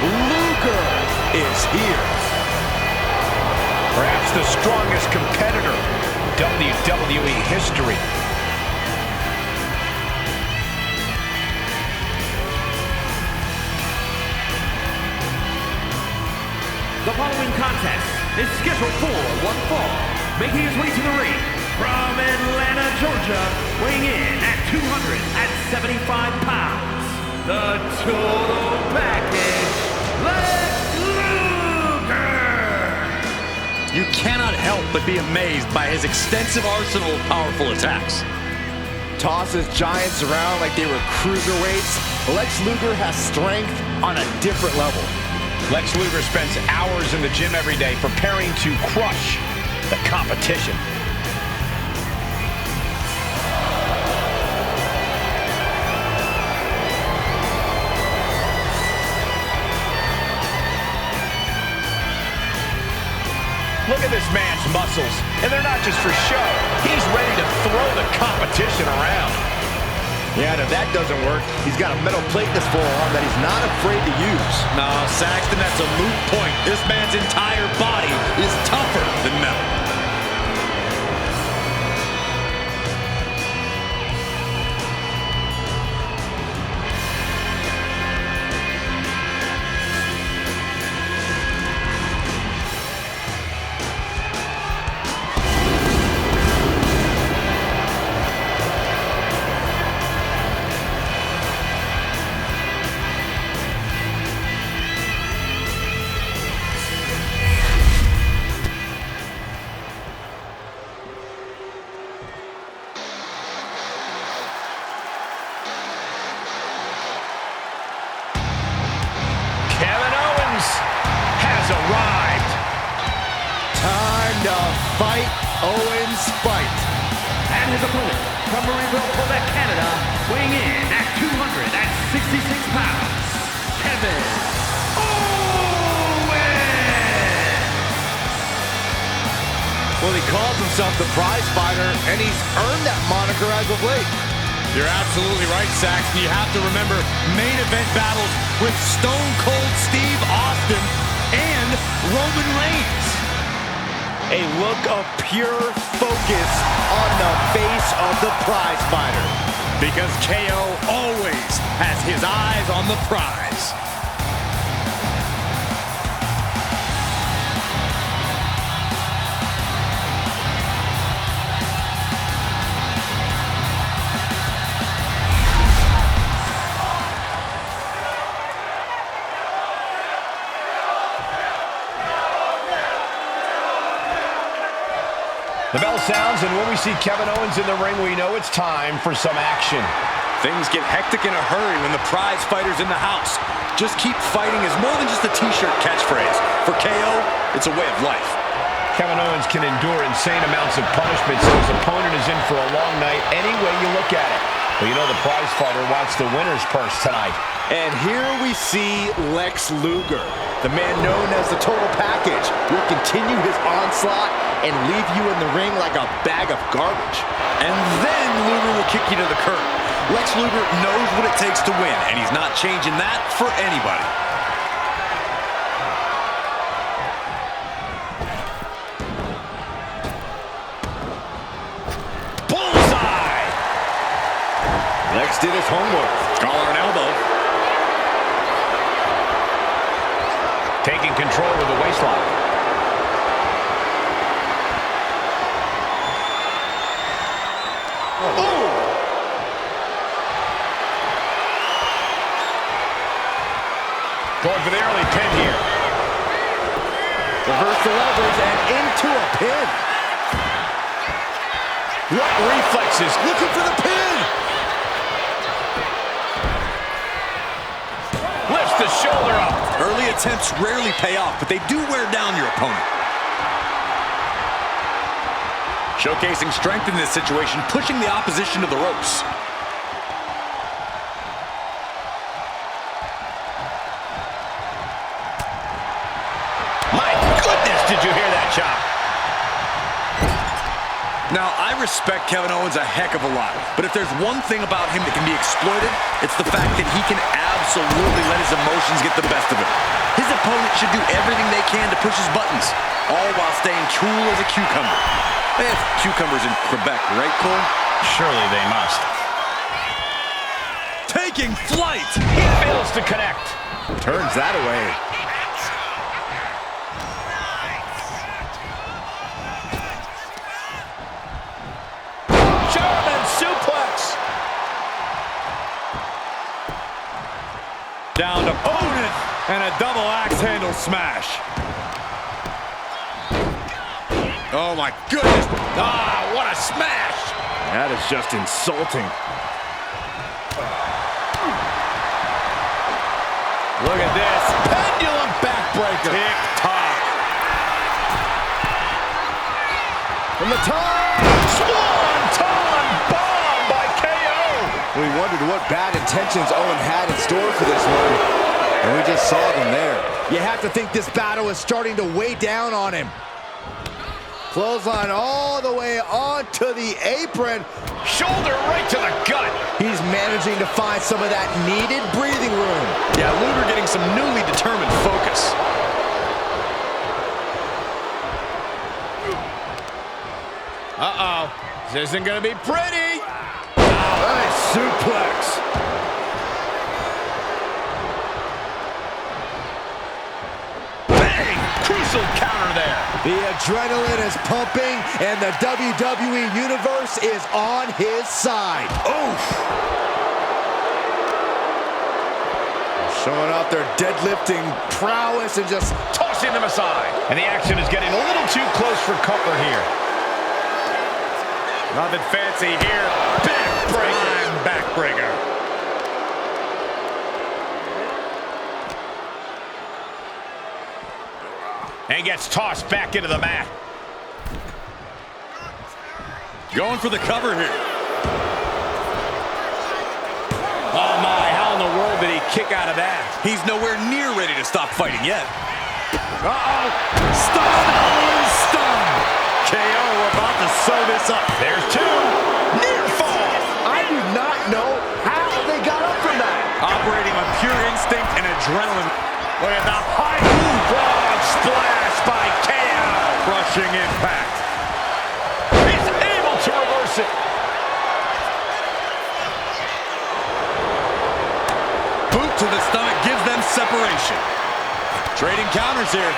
Luger is here. Perhaps the strongest competitor in WWE history. The following contest is scheduled for one fall. Making his way to the ring from Atlanta, Georgia, weighing in at 275 pounds, the total package, Lex Luger! You cannot help but be amazed by his extensive arsenal of powerful attacks. Tosses giants around like they were cruiserweights. Lex Luger has strength on a different level. Lex Luger spends hours in the gym every day preparing to crush the competition. Look at this man's muscles, and they're not just for show. He's ready to throw the competition around. Yeah, and if that doesn't work, he's got a metal plate in his forearm that he's not afraid to use. No, Saxton, that's a moot point. This man's entire body is tougher than metal. Arrived. Time to fight Owens fight. And his opponent from Marieville, Quebec, Canada, weighing in at 266 pounds, Kevin Owens. Well, he calls himself the prize fighter, and he's earned that moniker as of late. You're absolutely right, Saxton. You have to remember main event battles with Stone Cold Steve Austin and Roman Reigns. A look of pure focus on the face of the prize fighter. Because KO always has his eyes on the prize. The bell sounds, and when we see Kevin Owens in the ring, we know it's time for some action. Things get hectic in a hurry when the prize fighter's in the house. Just keep fighting is more than just a t-shirt catchphrase. For KO, it's a way of life. Kevin Owens can endure insane amounts of punishment, so his opponent is in for a long night any way you look at it. Well, you know the prize fighter wants the winner's purse tonight. And here we see Lex Luger, the man known as the total package, will continue his onslaught and leave you in the ring like a bag of garbage. And then Luger will kick you to the curb. Lex Luger knows what it takes to win, and he's not changing that for anybody. Bullseye! Lex did his homework. Collar and elbow. Taking control with the waistlock. Going for the early pin here. Reverse the levers and into a pin. What reflexes? Looking for the pin. Lifts the shoulder up. Early attempts rarely pay off, but they do wear down your opponent. Showcasing strength in this situation, pushing the opposition to the ropes. My goodness, did you hear that chop? Now, I respect Kevin Owens a heck of a lot, but if there's one thing about him that can be exploited, it's the fact that he can absolutely let his emotions get the best of him. His opponent should do everything they can to push his buttons, all while staying cool as a cucumber. They have cucumbers in Quebec, right, Cole? Surely they must. Taking flight! He fails to connect. Turns that away. German suplex. Down to opponent and a double axe handle smash. Oh my goodness! Ah, what a smash. That is just insulting. Look at this. Pendulum backbreaker. Tick-tock. From the top. Swanton bomb by KO. We wondered what bad intentions Owen had in store for this one, and we just saw them there. You have to think this battle is starting to weigh down on him. Clothesline all the way onto the apron. Shoulder right to the gut. He's managing to find some of that needed breathing room. Yeah, Luger getting some newly determined focus. Uh-oh. This isn't going to be pretty. Nice suplex. Bang! Crucial counter there. The adrenaline is pumping, and the WWE Universe is on his side. Oof! Showing off their deadlifting prowess and just Tossing them aside. And the action is getting a little too close for comfort here. Nothing fancy here. Backbreaker. Backbreaker. And gets tossed back into the mat. going for the cover here. Oh my, how in the world did he kick out of that? He's nowhere near ready to stop fighting yet. Uh-oh. Stun. KO, we're about to sew this up. There's two. Near fall. I do not know how they got up from that. Operating on pure instinct and adrenaline. Look at the high frog splash by KO. Crushing impact. He's able to reverse it. Boot to the stomach gives them separation. Trading counters here.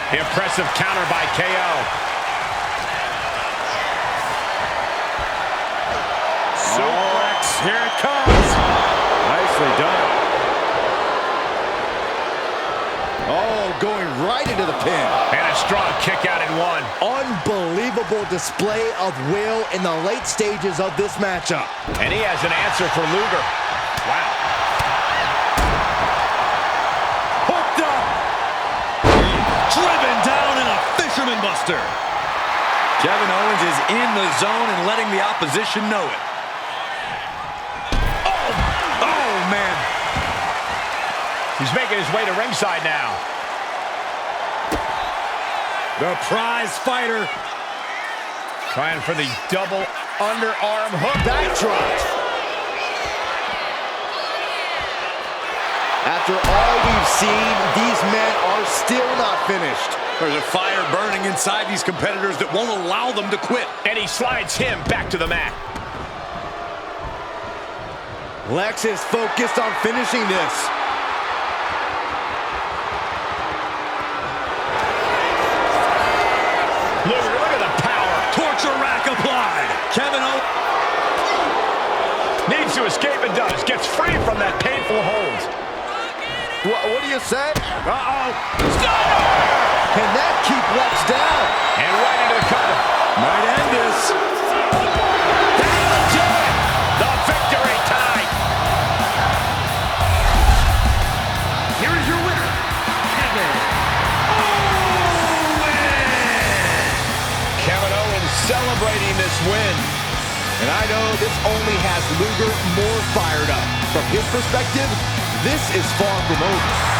Impressive counter by KO. Suplex, here it comes. Nicely done. Oh, going right into the pin. And a strong kick out in one. Unbelievable display of will in the late stages of this matchup. And he has an answer for Luger. Wow. Hooked up. Driven down in a fisherman buster. Kevin Owens is in the zone and letting the opposition know it. Oh, man. He's making his way to ringside now. The prize fighter. Trying for the double underarm hook. Backdrop. After all we've seen, these men are still not finished. There's a fire burning inside these competitors that won't allow them to quit. And he slides him back to the mat. Lex is focused on finishing this. Luger, look at the power. Torture rack applied. Kevin Owens Needs to escape and does. Gets free from that painful hold. What do you say? Uh-oh. Can that keep Lex down? And right into the cover. Might end this. That'll do it. The victory time. Here is your winner, Kevin Owens. Kevin Owens celebrating this win. And I know this only has Luger more fired up. From his perspective, this is far from over.